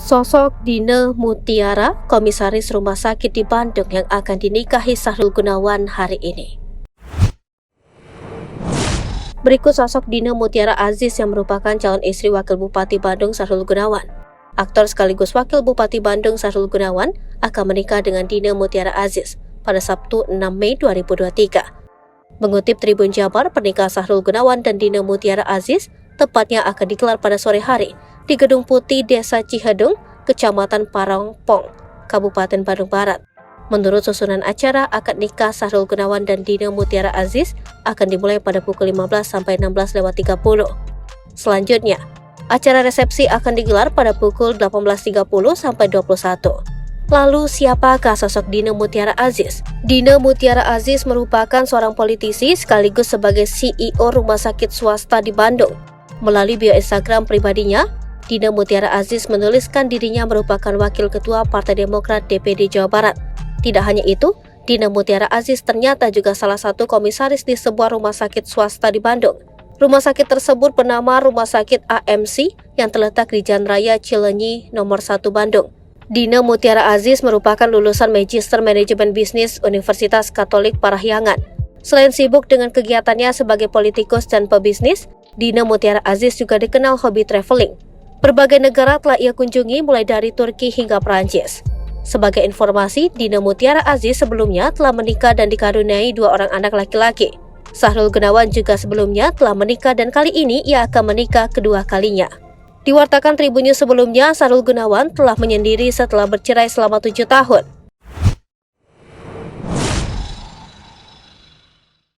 Sosok Dina Mutiara, komisaris rumah sakit di Bandung yang akan dinikahi Sahrul Gunawan hari ini. Berikut sosok Dina Mutiara Aziz yang merupakan calon istri Wakil Bupati Bandung Sahrul Gunawan. Aktor sekaligus Wakil Bupati Bandung Sahrul Gunawan akan menikah dengan Dina Mutiara Aziz pada Sabtu 6 Mei 2023. Mengutip Tribun Jabar, pernikahan Sahrul Gunawan dan Dina Mutiara Aziz tepatnya akan digelar pada sore hari di Gedung Putih Desa Cihedung, Kecamatan Parongpong, Kabupaten Bandung Barat. Menurut susunan acara, akad nikah Sahrul Gunawan dan Dina Mutiara Aziz akan dimulai pada pukul 15 sampai 16.30. Selanjutnya, acara resepsi akan digelar pada pukul 18.30 sampai 21. Lalu, siapakah sosok Dina Mutiara Aziz? Dina Mutiara Aziz merupakan seorang politisi sekaligus sebagai CEO rumah sakit swasta di Bandung. Melalui bio Instagram pribadinya, Dina Mutiara Aziz menuliskan dirinya merupakan Wakil Ketua Partai Demokrat DPD Jawa Barat. Tidak hanya itu, Dina Mutiara Aziz ternyata juga salah satu komisaris di sebuah rumah sakit swasta di Bandung. Rumah sakit tersebut bernama Rumah Sakit AMC yang terletak di Jalan Raya Cileunyi nomor 1 Bandung. Dina Mutiara Aziz merupakan lulusan Magister Manajemen Bisnis Universitas Katolik Parahyangan. Selain sibuk dengan kegiatannya sebagai politikus dan pebisnis, Dina Mutiara Aziz juga dikenal hobi traveling. Berbagai negara telah ia kunjungi mulai dari Turki hingga Perancis. Sebagai informasi, Dina Mutiara Aziz sebelumnya telah menikah dan dikaruniai 2 orang anak laki-laki. Sahrul Gunawan juga sebelumnya telah menikah dan kali ini ia akan menikah kedua kalinya. Diwartakan Tribun News sebelumnya, Sahrul Gunawan telah menyendiri setelah bercerai selama 7 tahun.